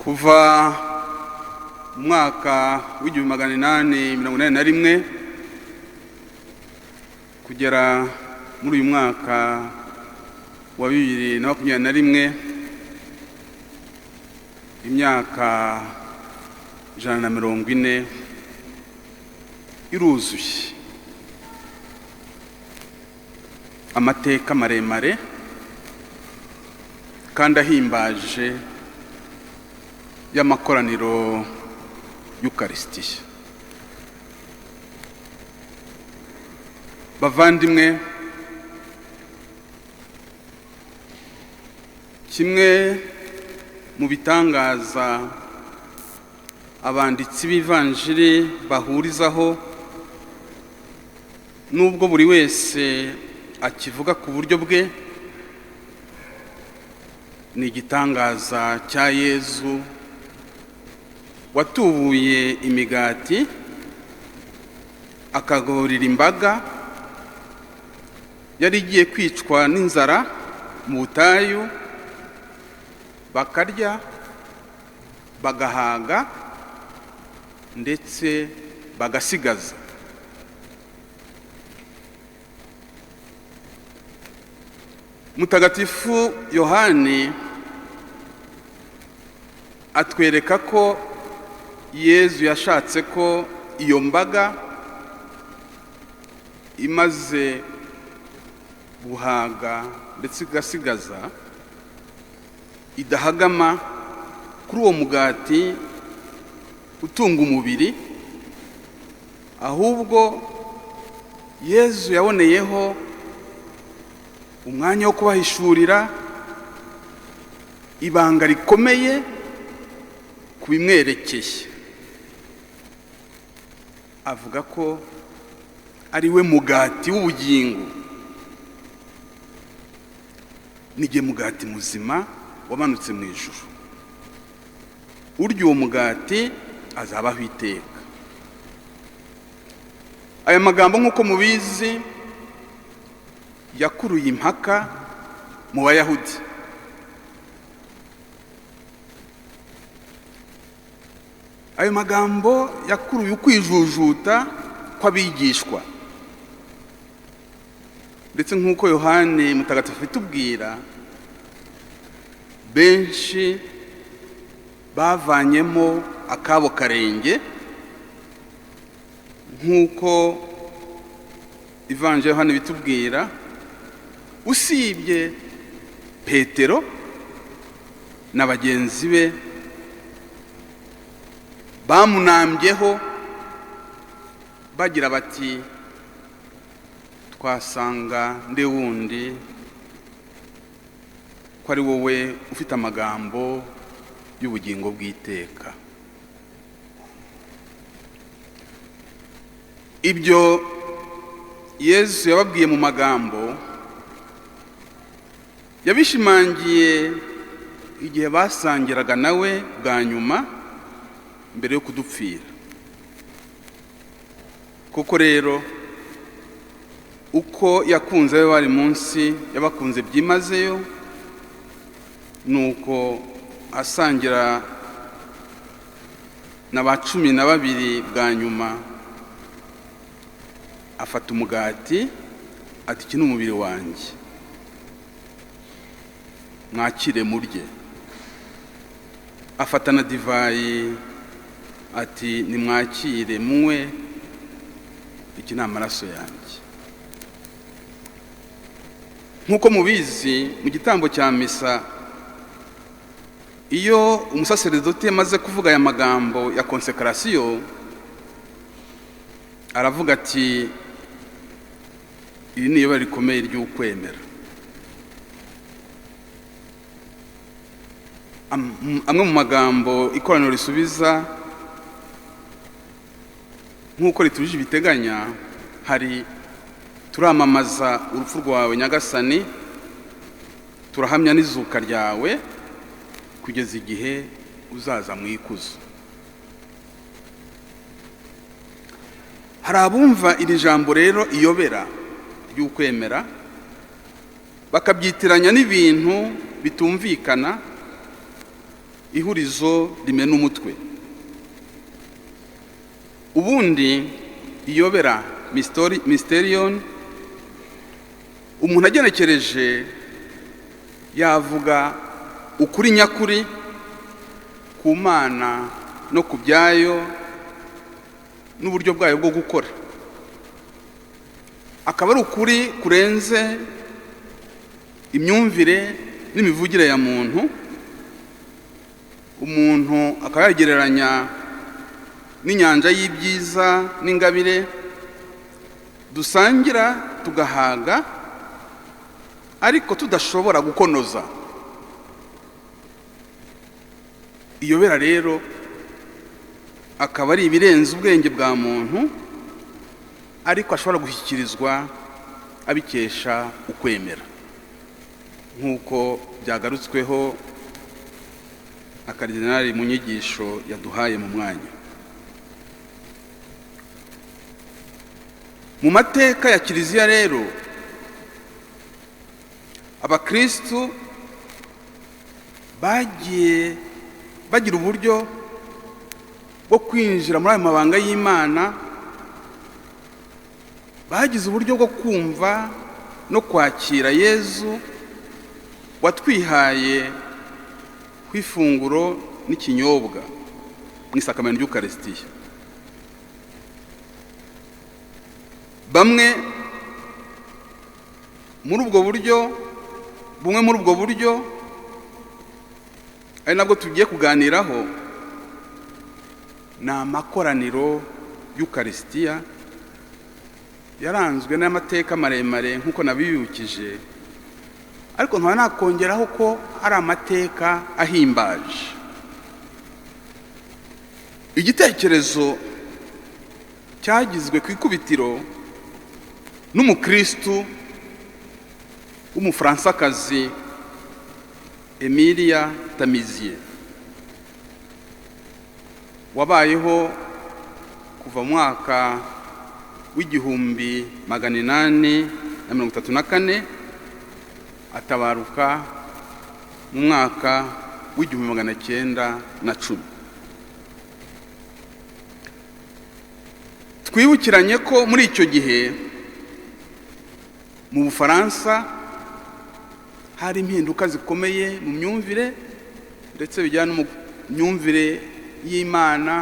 kuva mwaka w'1881 kugera muri uyu mwaka wa 2021 imyaka 140 iruzuye amateka maremare kandi ahimbaje y'amakoraniro y'Ukarisitiya. Bavandimwe, kimwe mu bitangaza abanditsi b'ivanjiri bahurizaho, nubwo buri wese akivuga ku buryo bwe, ni igitangaza cya Yezu watubuye imigati akagaburira imbaga yari igiye kwicwa n'inzara mu butayu, bakarya bagahaga ndetse bagasigaza. Mutagatifu Yohani atwereka ko Yezu yashatse ko iyo mbaga imaze guhaga ndetse igasigaza idahagama kuri uwo mugati utunga umubiri, ahubwo Yezu yaboneyeho umwanya wo kubahishurira ibanga rikomeye ku bimwerekeye. Avuga ko ari we mugati w'ubugingo, nige mugati muzima wamanutse mu ijuru. Urya uwo mugati azabaho iteka. Aya magambo nk'uko mubizi yakuruye impaka mu Bayahudi. Ayo magambo yakuruye ukwijujuta kw'abigishwa, ndetse nk'uko Yohani Mutagatifu atubwira, benshi bavanyemo akabo karenge, nk'uko Ivanjiri Yohani bitubwira, usibye Petero na bagenzi be bamunambyeho bagira bati, twasanga nde wundi ko ari wowe ufite amagambo y'ubugingo bw'iteka. Ibyo Yesu yababwiye mu magambo yabishimangiye igihe basangiraga nawe bwa nyuma mbere yo kudupfira. Kuko rero uko yakunze abe bari munsi yabakunze byimazeyo, nuko asangira na ba 12 bwa nyuma afata umugati ati, iki ni umubiri wanjye, mwakire murye. Afata na divayi ati, nimwakire munywe, iki ni amaraso yanjye. Nk'uko mubizi, mu gitambo cya misa, iyo umusaseredoti yamaze kuvuga aya magambo ya konsekarasiyo, aravuga ati, iri ni ibara rikomeye ry'ukwemera. Amwe mu magambo ikoraniro risubiza nk'uko rituje ibiteganya, hari turamamaza urupfu rwawe Nyagasani, turahamya n'izuka ryawe kugeza igihe uzaza mu ikuzo. Hari abumva iri jambo rero iyobera ry'ukwemera, bakabyitiranya n'ibintu bitumvikana, ihurizo rimena umutwe. Ubundi iyobera mysterion umuntu agenekereje yavuga ukuri nyakuri ku Mana no ku byayo n'uburyo bwayo bwo gukora. Akaba ari ukuri kurenze imyumvire n'imivugire ya muntu. Umuntu akaba yagereranya n'inyanja y'ibyiza n'ingabire dusangira tugahaga ariko tudashobora gukonoza. Iyobera rero akaba ari ibirenze ubwenge bwa muntu ariko ashobora gushyikirizwa abikesha ukwemera, nk'uko byagarutsweho na Karidinali mu nyigisho yaduhaye mu mwanya. Mu mateka ya Kiliziya rero abakristu bagiye bagira uburyo bwo kwinjira muri ayo mabanga y'Imana, bagize uburyo bwo kumva no kwakira Yezu watwihaye ku ifunguro n'ikinyobwa mu isakamento ry'Ukaristiya. Bumwe muri ubwo buryo ari nabwo tugiye kuganiraho ni amakoraniro y'Ukaristiya yaranzwe n'amateka maremare nk'uko nabibukije, ariko nkaba nakongeraho ko ari amateka ahimbaje. Igitekerezo cyagizwe ku ikubitiro n'umukristu w'umufransakazi Emilia Tamizier wabayeho kuva mu mwaka w'1834 atabaruka mu mwaka w'1910. Twibukiranye ko muri icyo gihe mu Bufaransa hari impinduka zikomeye mu myumvire ndetse bijyana no mu myumvire y'Imana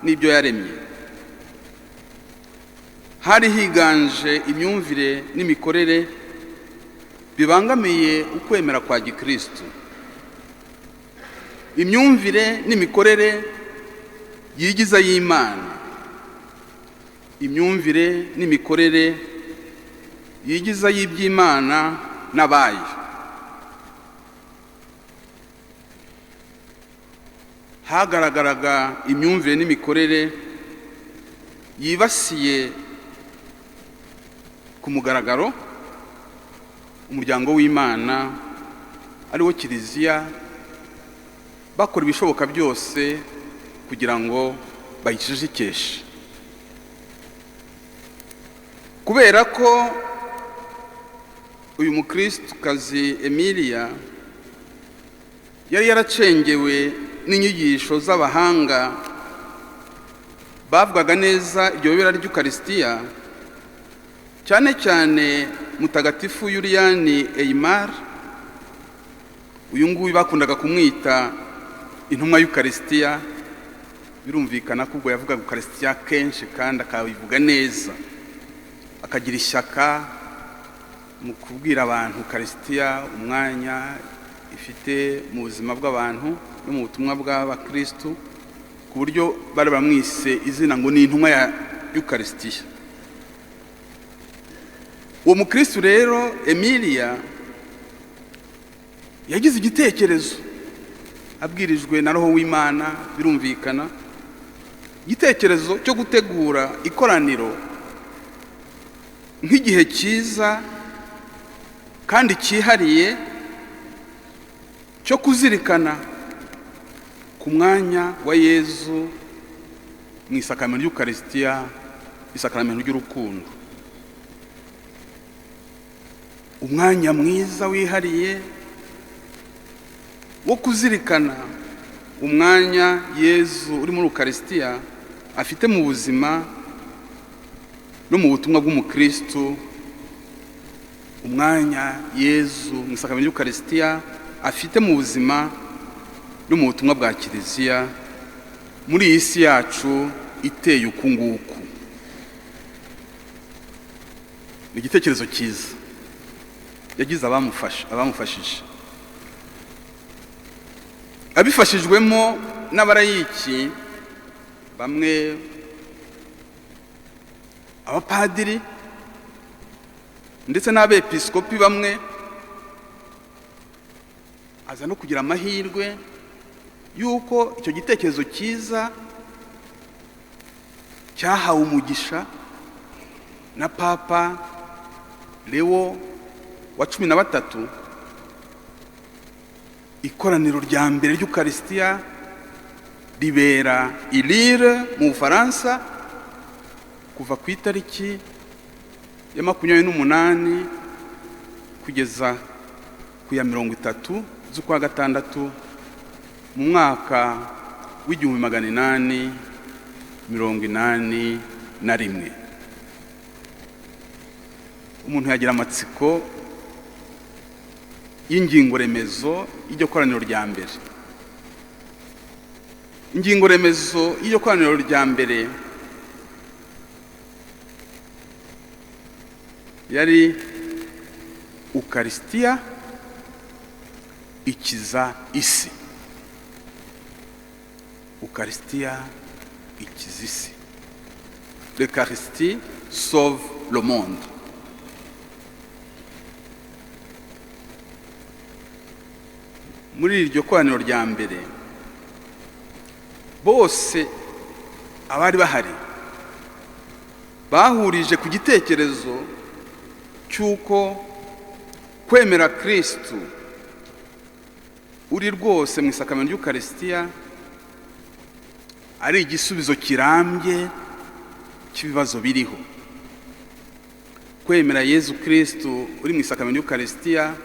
n'ibyo yaremye. Hari higanje imyumvire n'imikorere bibangamiye ukwemera kwa Gikristo. Imyumvire n'imikorere yigiza y'Imana, imyumvire n'imikorere yigiza y'iby'Imana n'abayo. Hagaragaraga imyumvire n'imikorere yibasiye ku mugaragaro umuryango w'Imana ari wo Kiliziya, bakora ibishoboka byose kugira ngo bayicecekeshe. Kubera ko uyu mukristukazi Emilia yari yaracengewe n'inyigisho z'abahanga bavugaga neza iryo bibera ry'Ukaristiya, cyane cyane Mutagatifu Yuliyani Eymar, uyu nguyu bakundaga kumwita intumwa y'Ukaristiya. Birumvikana ko ubwo yavugaga Ukaristiya kenshi kandi akabivuga neza, akagira ishyaka mu kubwira abantu Ukaristiya umwanya ifite mu buzima bw'abantu no mu butumwa bw'abakristu, ku buryo bari bamwise izina ngo ni intumwa y'Ukaristiya. Uwo mukristu rero Emilia yagize igitekerezo abwirijwe na Roho w'Imana, birumvikana, igitekerezo cyo gutegura ikoraniro nk'igihe cyiza kandi cyihariye cyo kuzirikana ku mwanya wa Yezu mu isakamento ry'Ukaristiya, isakamento ry'urukundo. Umwanya mwiza wihariye wo kuzirikana umwanya Yezu uri muri Ukarisitiya afite mu buzima no mu butumwa bw'umukristo, umwanya Yezu mu isakamento y'Ukarisitiya afite mu buzima no mu butumwa bwa Kiliziya muri iyi si yacu iteye uku nguku. Ni igitekerezo cyiza yagize abamufashije, abifashijwemo n'abarayiki bamwe, abapadiri ndetse n'abepiskopi bamwe. Aza no kugira amahirwe yuko icyo gitekerezo cyiza cyahawe umugisha na Papa Leo wa 13, ikoraniro rya mbere ry'Ukarisitiya ribera i Lille mu Bufaransa kuva ku itariki ya 28 kugeza ku ya 30 z'ukwa gatandatu mu mwaka w'1881. Umuntu yagira amatsiko y'ingingo remezo y'iryo koraniro rya mbere. Ingingo remezo y'iryo koraniro rya mbere yari Ukarisitiya ikiza isi. Ukarisitiya ikiza isi. L'Eucharistie sauve le monde. Muri iryo koraniro rya mbere bose abari bahari bahurije ku gitekerezo cy'uko kwemera Kristo uri rwose mu isakamento y'Ukarisitiya ari igisubizo kirambye cy'ibibazo biriho. Kwemera Yezu Kristo uri mu isakamento y'Ukarisitiya,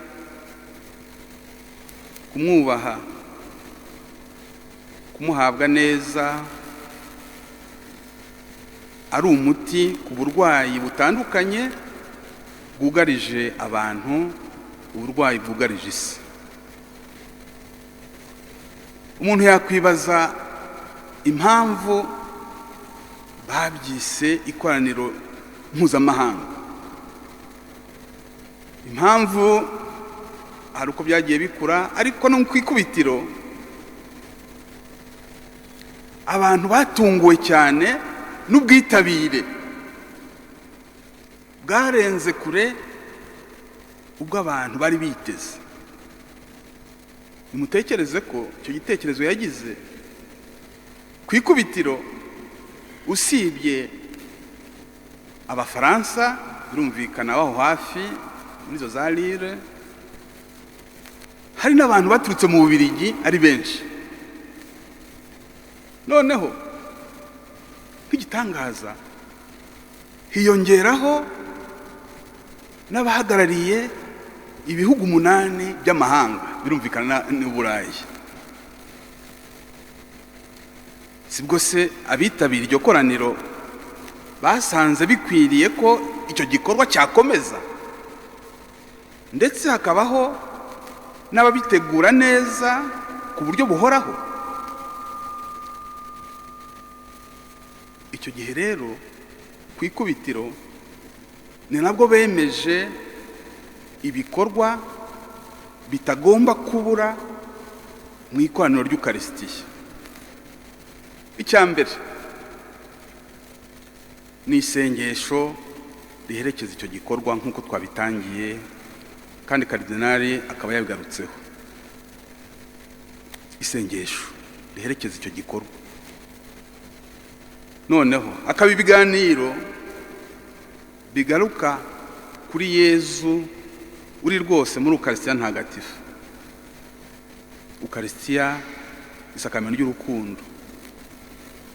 kumwubaha, kumuhabwa neza, ari umuti ku burwayi butandukanye bwugarije abantu, uburwayi bwugarije isi. Umuntu yakwibaza impamvu babyise ikoraniro mpuzamahanga. Impamvu hari uko byagiye bikura, ariko no ku ikubitiro abantu batunguwe cyane n'ubwitabire bwarenze kure ubwo abantu bari biteze. Nimutekereze ko icyo gitekerezo yagize ku ikubitiro, usibye Abafaransa birumvikana baho hafi muri zo za Lille, hari n'abantu baturutse mu Bubiligi ari benshi. Noneho nk'igitangaza hiyongeraho n'abahagarariye ibihugu 8 by'amahanga birumvikana n'Uburayi. Sibwo se abitabira iryo koraniro basanze bikwiriye ko icyo gikorwa cyakomeza, ndetse hakabaho n'ababitegura neza ku buryo buhoraho. Icyo gihe rero ku ikubitiro ni nabwo bemeje ibikorwa bitagomba kubura mu ikoraniro ry'Ukarisitiya. Icyambere ni isengesho riherekeza icyo gikorwa nk'uko twabitangiye, kandi Karidinali akaba yabigarutseho. Isengesho riherekeza icyo gikorwa. Noneho akaba ibiganiro bigaruka kuri Yezu uri rwose muri Ukarisitiya ntagatifu. Ukarisitiya isakamento ry'urukundo.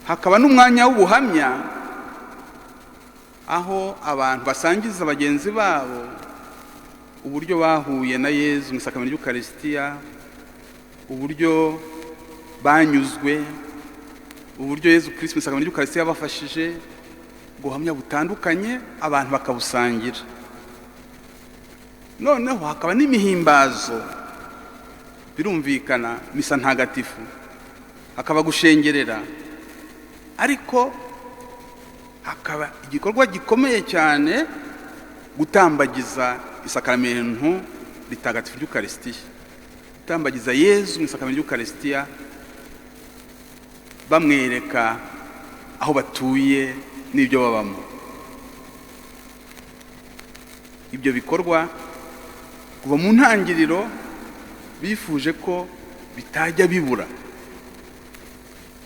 Hakaba n'umwanya w'ubuhamya aho abantu basangiza bagenzi babo uburyo bahuye na Yezu mu isakamento ry'Ukarisitiya, uburyo banyuzwe uburyo Yezu Kristo mu isakamento ry'Ukaristiya yabafashije guhamya butandukanye abantu bakabusangira. Noneho hakaba n'imihimbazo, birumvikana misa ntagatifu, hakaba gushengerera, ariko hakaba igikorwa gikomeye cyane gutambagiza isakamento ritagatifu ry'Ukaristiya, gutambagiza Yezu mu isakamento ry'Ukaristiya bamwereka aho batuye n'ibyo babamo. Ibyo bikorwa kuva mu ntangiriro bifuje ko bitajya bibura,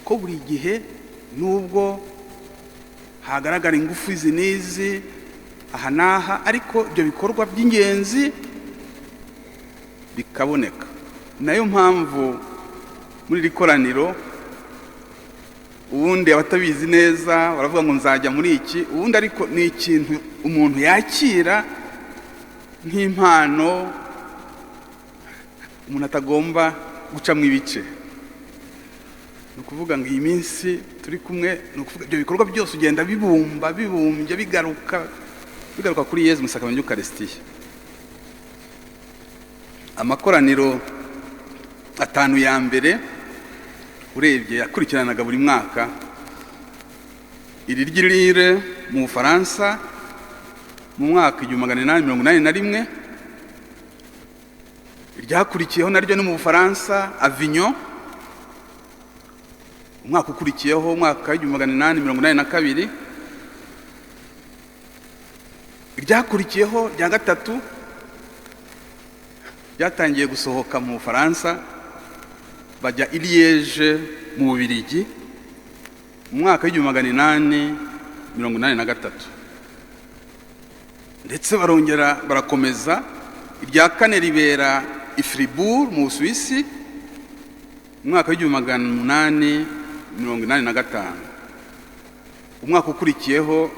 ko buri gihe nubwo hagaragara ingufu izi n'izi aha n'aha, ariko ibyo bikorwa by'ingenzi bikaboneka. Nayo mpamvu muri iri koraniro, ubundi abatabizi neza baravuga ngo nzajya muri iki, ubundi ariko ni ikintu umuntu yakira nk'impano, umuntu atagomba gucamo ibice. Ni ukuvuga ngo iyi minsi turi kumwe, ni ukuvuga ibyo bikorwa byose ugenda bibumbye bigaruka kuri Yezu mu isakamento ry'Ukaristiya. Amakoraniro 5 ya mbere urebye yakurikiranaga buri mwaka, iri ry'Lille mu Bufaransa mu mwaka 1881, iryakurikiyeho naryo ni mu Bufaransa Avignon, umwaka ukurikiyeho umwaka 1882, iryakurikiyeho rya gatatu ryatangiye gusohoka mu Bufaransa bajya i Liège mu Bubiligi mu mwaka 1883, ndetse barongera barakomeza. Irya kane ribera i Fribourg mu Busuwisi mu mwaka 1885. Umwaka ukurikiyeho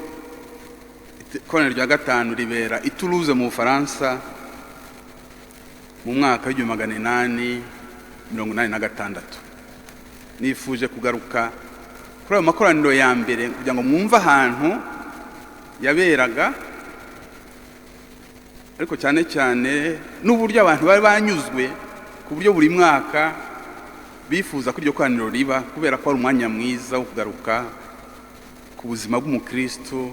ikoraniro rya gatanu ribera i Toulouse mu Bufaransa mu mwaka 1886. Nifuje kugaruka kuri ayo makoraniro ya mbere kugira ngo mwumve ahantu yaberaga, ariko cyane cyane n'uburyo abantu bari banyuzwe ku buryo buri mwaka bifuza ko iryo koraniro riba, kubera ko ari umwanya mwiza wo kugaruka ku buzima bw'umukristo,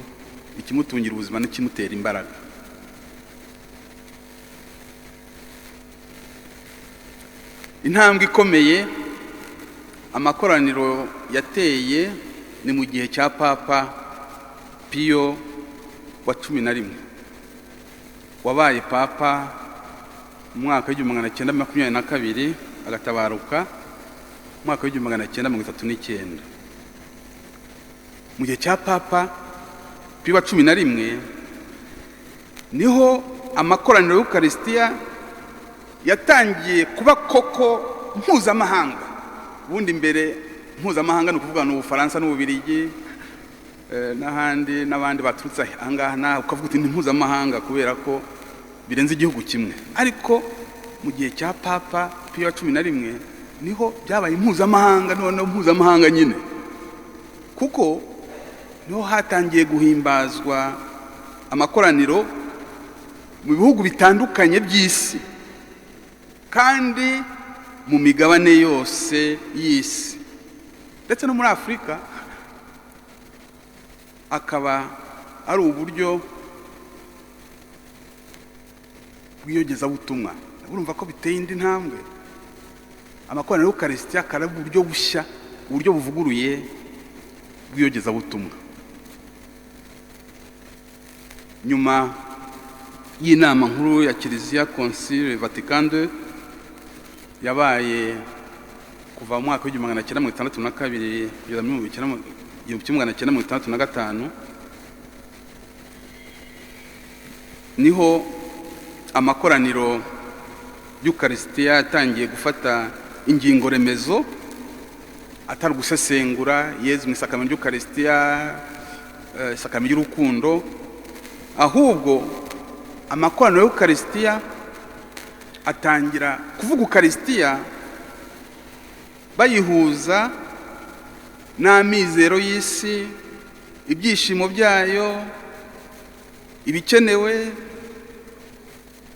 ikimutungira ubuzima n'ikimutera imbaraga. Intambwe ikomeye amakoraniro yateye ni mu gihe cya Papa Pio wa 11, wabaye papa mu mwaka 1922 agatabaruka mu mwaka 1939. Mu gihe cya Papa Pio wa 11 niho amakoraniro y'Ukaristiya yatangiye kuba koko mpuzamahanga. Ubundi mbere mpuzamahanga ni ukuvuga ni Ubufaransa n'Ububiligi n'abandi baturutse ahangaha naho ukavuga uti ni mpuzamahanga kubera ko birenze igihugu kimwe. Ariko mu gihe cya Papa Pio wa 11 niho byabaye mpuzamahanga, noneho mpuzamahanga nyine, kuko niho hatangiye guhimbazwa amakoraniro mu bihugu bitandukanye by'isi kandi mu migabane yose y'isi, ndetse no muri Afurika. Akaba ari uburyo bw'iyogezabutumwa. Urumva ko biteye indi ntambwe. Amakoraniro y'Ukaristiya akaba ari uburyo bushya, uburyo buvuguruye bw'iyogezabutumwa. Nyuma y'inama nkuru ya Kiliziya Concile Vatican II yabaye kuva mu mwaka 1962 kugeza mu 1965, niho amakoraniro y'Ukaristiya yatangiye gufata ingingo remezo atari gusesengura Yezu mu isakamento ry'Ukaristiya, isakamento y'urukundo, ahubwo amakoraniro y'Ukaristiya atangira kuvuga Ukaristiya bayihuza n'amizero y'isi, ibyishimo byayo, ibikenewe,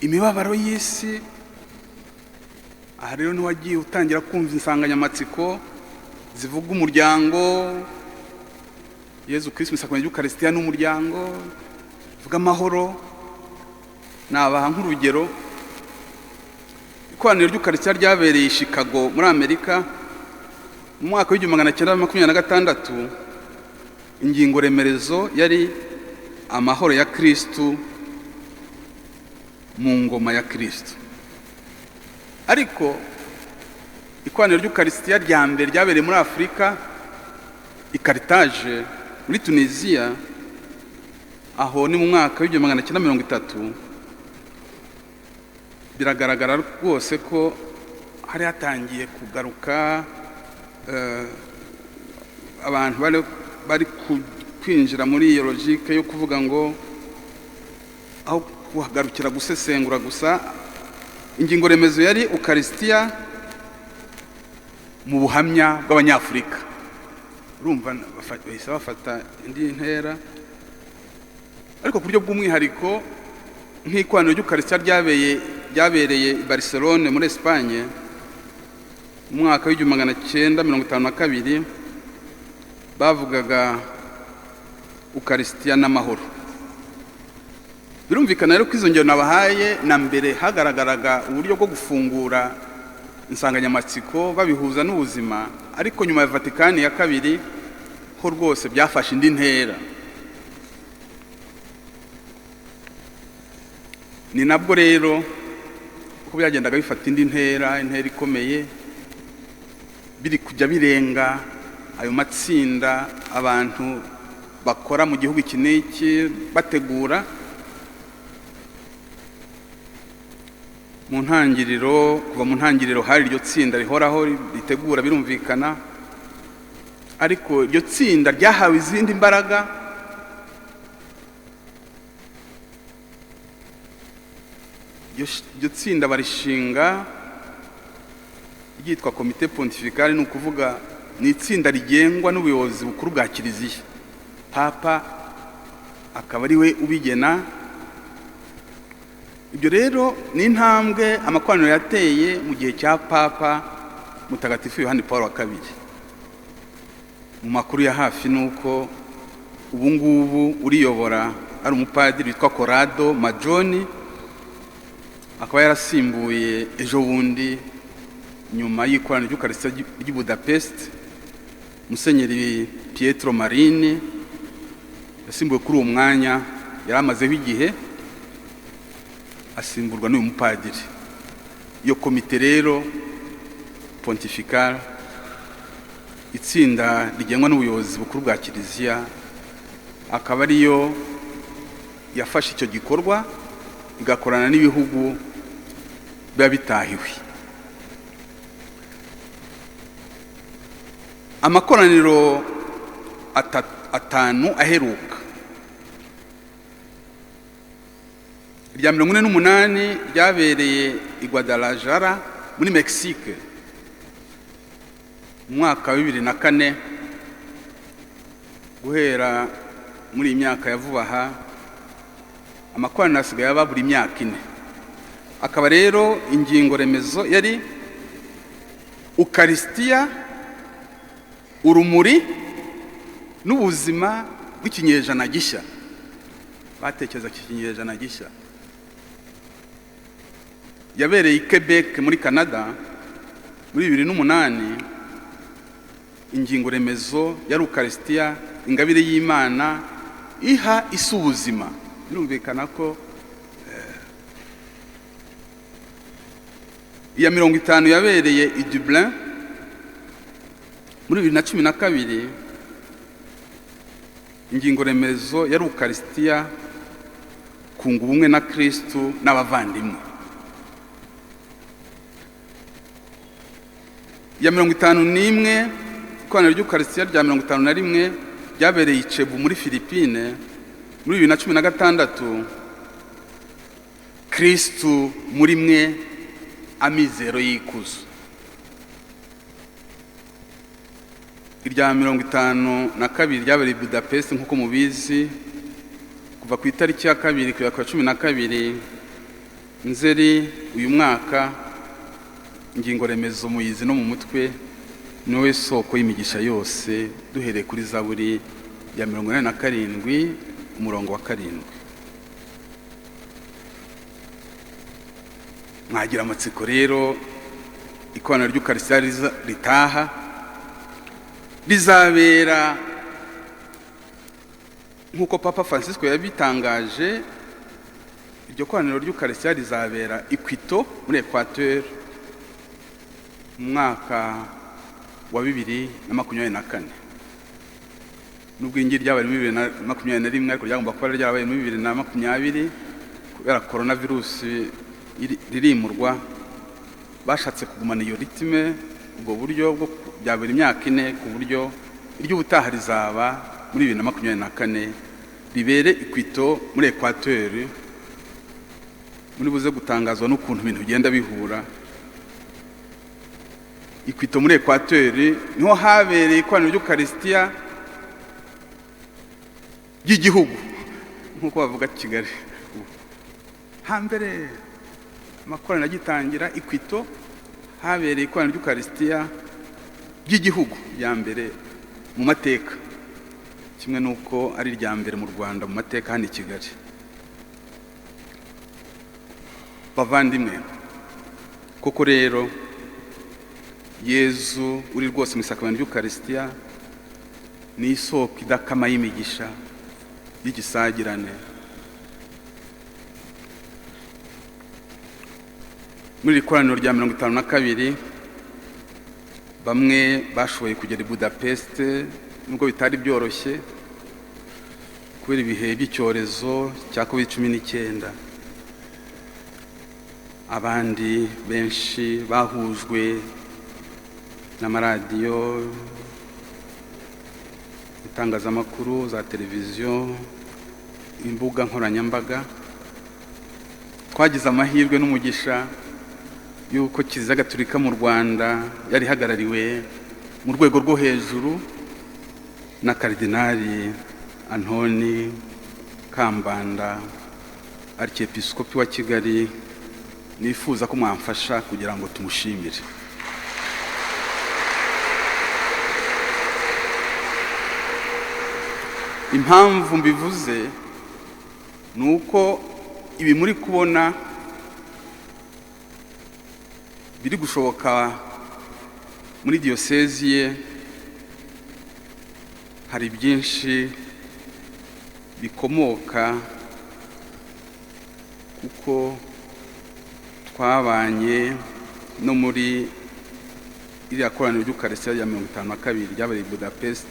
imibabaro y'isi. Aha rero ntiwagiye utangira kumva insanganyamatsiko zivuga umuryango, Yezu Kristo isakwanya ry'Ukarisitiya n'umuryango, vuga amahoro. Nabaha nk'urugero, ikoraniro ry'Ukarisitiya ryabereye i Chicago muri Amerika mu mwaka w'1926. Ingingo remerezo yari amahoro ya Kristo mu ngoma ya Kristo. Ariko ikoraniro ry'Ukarisitiya rya mbere ryabereye muri Afurika, i Carthage muri Tunisia, aho ni mu mwaka w'1930. Biragaragara rwose ko hari hatangiye kugaruka abantu bari kwinjira muri iyo logique yo kuvuga ngo aho kuhagarukira gusesengura gusa. Ingingo remezo yari Ukarisitiya mu buhamya bw'Abanyafurika. Urumva bahise bafata indi ntera, ariko ku buryo bw'umwihariko nk'ikoraniro ry'Ukarisitiya ryabereye i Barcelone muri Espagne mu mwaka w'1952. Bavugaga Ukarisitiya n'amahoro. Birumvikana rero ko izo ngero nabahaye na mbere hagaragaraga uburyo bwo gufungura insanganyamatsiko babihuza n'ubuzima, ariko nyuma ya Vatikani ya kabiri ho rwose byafashe indi ntera. Ni nabwo rero uko byagendaga bifata indi ntera ikomeye, biri kujya birenga ayo matsinda abantu bakora mu gihugu iki n'iki bategura. Kuva mu ntangiriro hari iryo tsinda rihoraho ritegura, birumvikana, ariko iryo tsinda ryahawe izindi mbaraga. Iryo tsinda barishinga ryitwa Komite Pontificale, ni ukuvuga ni itsinda rigengwa n'ubuyobozi bukuru bwa Kiliziya. Papa akaba ari we ubigena. Ibyo rero ni intambwe amakoraniro yateye mu gihe cya Papa Mutagatifu Yohani Paul wa kabiri. Mu makuru ya hafi nuko ubu ngubu uriyobora ari umupadiri witwa Corrado Majoni, akaba yarasimbuye ejo bundi nyuma y'ikoraniro ry'Ukarisitiya ry'i Budapest. Musenyeri Pietro Marini yasimbuwe kuri uwo mwanya, yari amazeho igihe, asimburwa n'uyu mupadiri. Iyo komite rero Pontificale, itsinda rigengwa n'ubuyobozi bukuru bwa Kiliziya, akaba ariyo yafashe icyo gikorwa igakorana n'ibihugu biba bitahiwe. Amakoraniro atanu aheruka, irya 48 ryabereye i Guadalajara muri Mexique mu mwaka wa 2004. Guhera muri imyaka ya vuba aha amakoraniro asigaye aba buri myaka 4. Akaba rero ingingo remezo yari Ukarisitiya, urumuri n'ubuzima bw'ikinyejana gishya. Batekereza ikinyejana gishya. Yabereye i Quebec muri Canada muri 2008. Ingingo remezo yari Ukarisitiya, ingabire y'Imana iha isi ubuzima. Birumvikana ko iya 50 yabereye i Dublin muri 2012. Ingingo remezo yari Ukarisitiya, kunga ubumwe na Kristo n'abavandimwe. Ya 51 ikoraniro ry'Ukarisitiya rya 51 ryabereye i Cebu muri Philippines muri 2016. Kristo muri mwe, amizero y'ikuzo. irya 52 ryabereye i Budapest nk'uko mubizi kuva ku itariki ya 2 kugera ku 12 Nzeri uyu mwaka. Ingingo remezo muyizi no mu mutwe niwe soko y'imigisha yose, duhereye kuri Zaburi ya 47 umurongo wa 7. Mwagira amatsiko rero ikoraniro ry'Ukarisitiya ritaha rizabera nk'uko Papa Francisco yabitangaje. Iryo koraniro ry'Ukarisitiya rizabera i Quito muri Equateur mu mwaka wa 2024. Nubwo ingi ryabaye muri 2021 ariko ryagomba kuba ryabaye muri 2020 kubera coronavirus ririmurwa. Bashatse kugumana iyo ritime, ubwo buryo bwo byabera imyaka 4 ku buryo iry'ubutaha rizaba muri 2024 ribere i Quito muri Equateur. Muri buze gutangazwa n'ukuntu ibintu bigenda bihura. I Quito muri Equateur niho habereye ikoraniro ry'Ukarisitiya ry'igihugu nk'uko bavuga Kigali. Hambere amakoraniro agitangira i Quito habereye ikoraniro ry'Ukarisitiya ry'igihugu ya mbere mu mateka, kimwe nuko ari rya mbere mu Rwanda mu mateka hano i Kigali. Bavandimwe, koko rero Yezu uri rwose mu isakamento ry'Ukarisitiya ni isoko idakama y'imigisha y'igisagirane. Muri ikoraniro rya 52 bamwe bashoboye kugera i Budapest nubwo bitari byoroshye kubera ibihe by'icyorezo cya COVID-19. Abandi benshi bahujwe n'amaradiyo, itangazamakuru, za televiziyo, imbuga nkoranyambaga. Twagize amahirwe n'umugisha yuko Kiliziya Gatolika mu Rwanda yari hagarariwe mu rwego rwo hejuru na Kardinali Antoni Kambanda, Archiepiscopi wa Kigali. Nifuza ko mwamfasha kugira ngo tumushimire. Impamvu mbivuze nuko ibi muri kubona biri gushoboka muri diyosezi ye. Hari byinshi bikomoka kuko twabanye no muri iriya koraniro ry'Ukarisitiya ya 52 ryabereye i Budapest.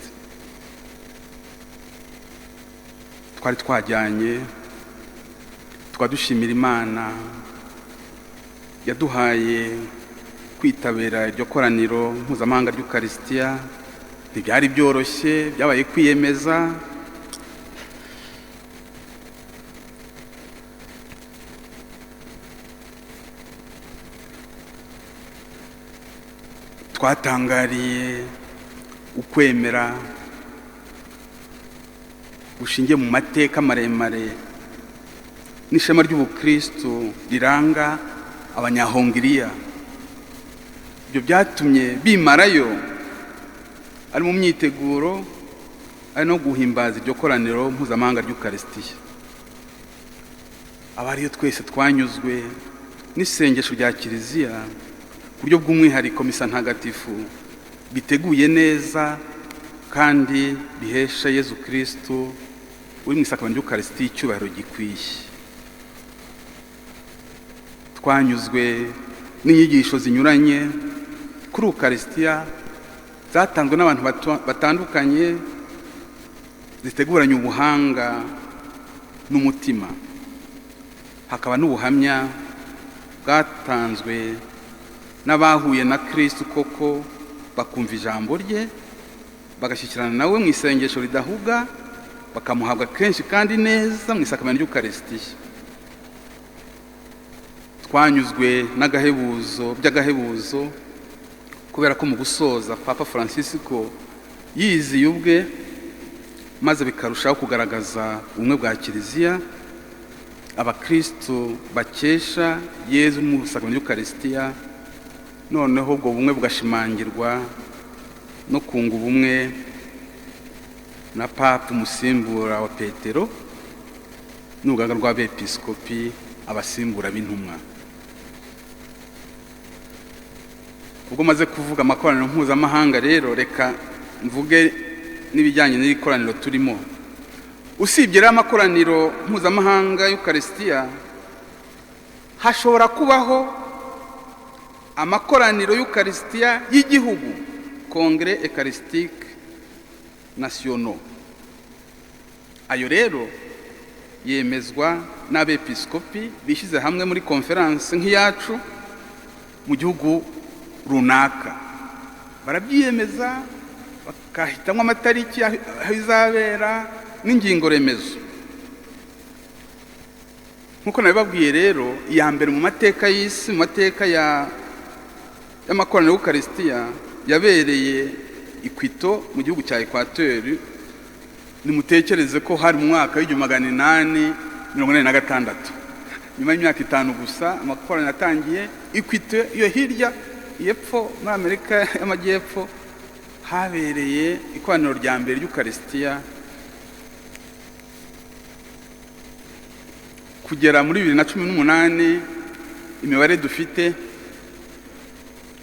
Twari twajyanye twadushimira Imana yaduhaye kwitabira iryo koraniro mpuzamahanga ry'Ukarisitiya. Ntibyari byoroshye, byabaye kwiyemeza. Twatangariye ukwemera gushingiye mu mateka maremare n'ishema ry'ubukristo riranga abanyahongiriya. Ibyo byatumye bimarayo ari mu myiteguro, ari no guhimbaza iryo koraniro mpuzamahanga ry'Ukarisitiya. Abariyo twese twanyuzwe n'isengesho rya Kiliziya buryo bw'umwihariko misa ntagatifu biteguye neza kandi bihesha Yezu Kristo uri mu isakamento ry'Ukarisitiya icyubahiro gikwiye. Twanyuzwe n'inyigisho zinyuranye kuri Ukarisitiya zatanzwe n'abantu batandukanye, ziteguranye ubuhanga n'umutima. Hakaba n'ubuhamya bwatanzwe n'abahuye na Kristo koko bakumva ijambo rye, bagashyikirana nawe mu isengesho ridahuga, bakamuhabwa kenshi kandi neza mu isakamento ry'Ukarisitiya. Twanyuzwe by'agahebuzo kubera ko mu gusoza Papa Francisco yiziye ubwe, maze bikarushaho kugaragaza ubumwe bwa Kiliziya abakristo bakesha Yezu mu sakramento y'Eucharistia. Noneho ubwo bumwe bugashimangirwa no kunga ubumwe na Papa umusimbura wa Petero n'urugaga rw'abepiskopi abasimbura b'intumwa. Ubwo maze kuvuga amakoraniro mpuzamahanga rero, reka mvuge n'ibijyanye n'iri koraniro turimo. Usibye rero amakoraniro mpuzamahanga y'Eucharistia, hashobora kubaho amakoraniro y'Eucharistia y'igihugu, Congrès Eucharistique Nationaux. Ayo rero yemezwa n'abepiskopi bishyize hamwe muri conference nk'iyacu mu gihugu runaka. Barabyiyemeza, bakahitamo amatariki aho izabera n'ingingo remezo. Nkuko nabibabwiye rero, iya mbere mu mateka y'isi, mu mateka y'amakoraniro y'Eucharistia yabereye i Quito mu gihugu cya Equateur. Nimutekereze ko hari mu mwaka w'1846. Nyuma y'imyaka 5 gusa amakoraniro yatangiye i Quito, iyo hirya yepfo muri Amerika y'Amajyepfo habereye ikoraniro rya mbere y'Eucharistia. Kugera muri 2018 imibare dufite,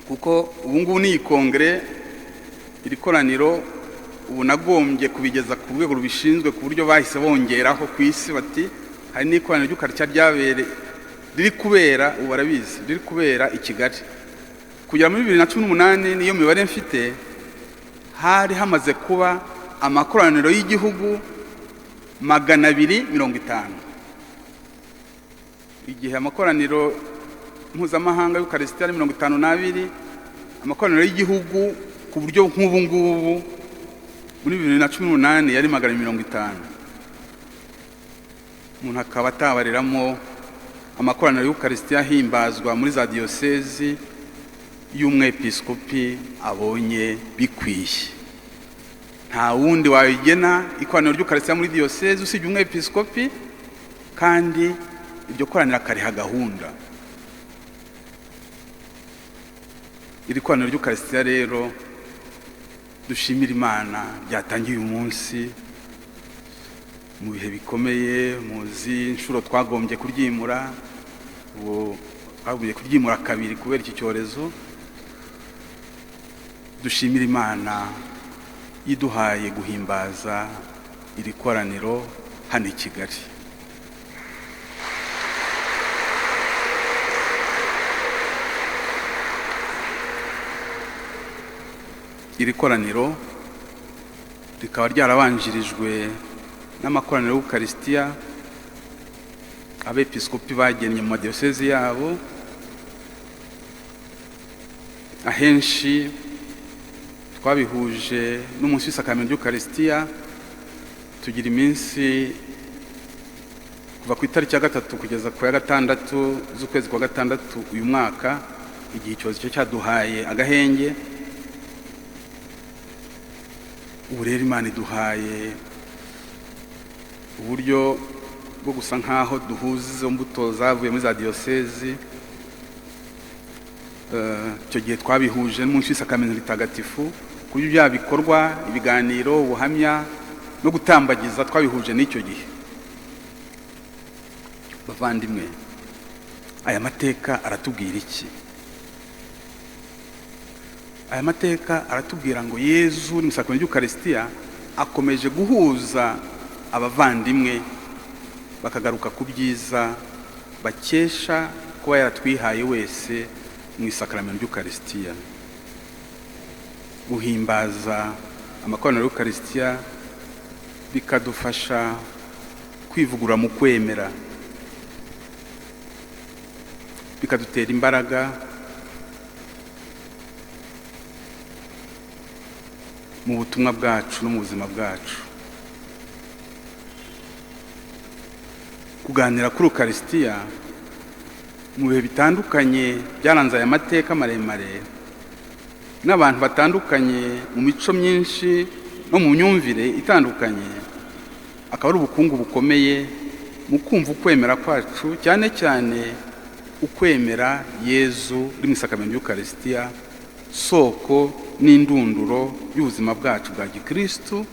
kuko ubu ngubu ni ikongere, iri koraniro ubu nagombye kubigeza ku rwego rubishinzwe ku buryo bahise bongeraho ku isi bati hari n'ikoraniro ry'Eucharistia ryabere riri kubera, ubu barabizi, riri kubera i Kigali. Kugera muri 2018 niyo mibare mfite, hari hamaze kuba amakoraniro y'igihugu 250. Igihe amakoraniro mpuzamahanga y'Eucharistia ari 52, amakoraniro y'igihugu ku buryo nk'ubu ngubu muri 2018 yari 250. Umuntu akaba atabariramo amakoraniro y'Eucharistia himbazwa muri za diocese y'umwepiskopi abonye bikwiye. Nta wundi wayigena ikoraniro ry'Eucharistia muri diocese usibye umwepiskopi, kandi iryo koraniro akariha gahunda. Iri koraniro ry'Eucharistia rero dushimira Imana ryatangiye uyu munsi mu bihe bikomeye. Muzi inshuro twagombye kuryimura, ubu twagombye kuryimura kabiri kubera iki cyorezo. Dushimira Imana yiduhaye guhimbaza iri koraniro hano i Kigali. Iri koraniro rikaba ryarabanjirijwe n'amakoraniro y'Eucharistia abepiskopi bagennye mu diocese yabo. Ahenshi twabihuje n'umunsi w'isakramento y'Eucharistia. Tugira iminsi kuva ku itariki ya 3 kugeza ku ya 6 z'ukwezi kwa 6 uyu mwaka, igihe icyorezo cyo cyaduhaye agahenge. Ubu rero Imana iduhaye uburyo bwo gusa nkaho duhuza izo mbuto zavuye muri za diocese. Icyo gihe twabihuje n'umunsi w'isakramento ritagatifu, kuri bya bikorwa, ibiganiro, ubuhamya no gutambagiza twabihuje n'icyo gihe. Bavandimwe, aya mateka aratubwira iki? Aya mateka aratubwira ngo Yezu mu sakramento y'Eucharistia akomeje guhuza abavandimwe bakagaruka ku byiza bakesha kuba yaratwihaye wese mu sakramento y'Eucharistia. Guhimbaza amakoraniro y'Eucharistia bikadufasha kwivugura mu kwemera, bikadutera imbaraga mu butumwa bwacu no mu buzima bwacu. Kuganira kuri Eucharistia mu bihe bitandukanye byaranze aya mateka maremare, n'abantu batandukanye mu mico myinshi no mu myumvire itandukanye, akaba ari ubukungu bukomeye mu kumva ukwemera kwacu, cyane cyane ukwemera Yezu uri mu isakamento y'Eucharistia, soko n'indunduro y'ubuzima bwacu bwa gikristo,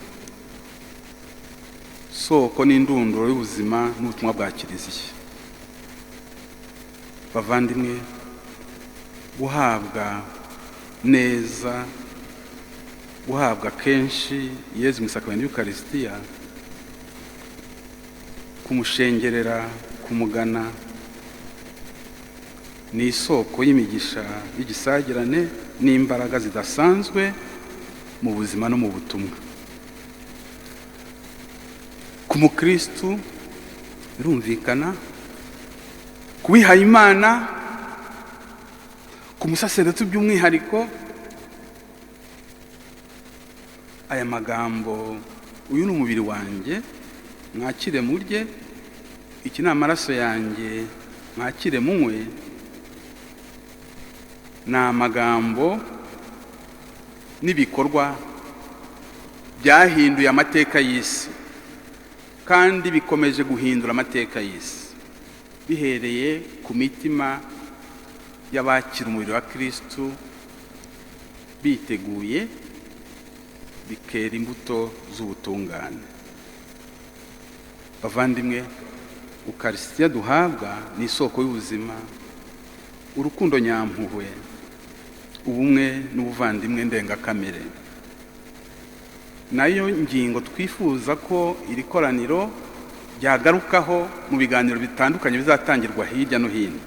soko n'indunduro y'ubuzima n'ubutumwa bwa Kiliziya. Bavandimwe, guhabwa neza, guhabwa kenshi Yezu mu isakamento y'Eucharistia, kumushengerera, kumugana, ni isoko y'imigisha y'igisagirane n'imbaraga zidasanzwe mu buzima no mu butumwa. Ku mukristu birumvikana, kubihaye Imana, ku musaseredoti by'umwihariko, aya magambo, uyu ni umubiri wanjye mwakire murye, iki ni amaraso yanjye mwakire munywe, ni amagambo n'ibikorwa byahinduye amateka y'isi kandi bikomeje guhindura amateka y'isi, bihereye ku mitima y'abakira umubiri wa Kristo, biteguye, bikera imbuto z'ubutungane. Bavandimwe, Eucharistia duhabwa ni isoko y'ubuzima, urukundo nyampuhwe, ubumwe n'ubuvandimwe ndengakamere. Nayo ngingo twifuza ko iri koraniro ryagarukaho mu biganiro bitandukanye bizatangirwa hirya no hino.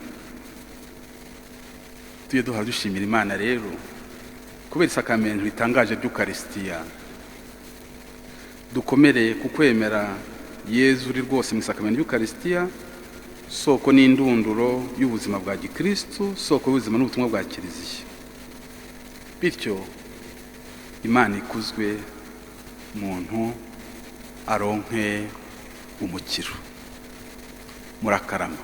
Tujye duhora dushimira Imana rero kubera isakamento ritangaje ry'Eucharistia. Dukomere ku kwemera Yezu uri rwose mu isakamento y'Eucharistia, soko n'indunduro y'ubuzima bwa gikristo, soko y'ubuzima n'ubutumwa bwa Kiliziya. Bityo Imana ikuzwe, muntu aronke umukiro. Murakarama.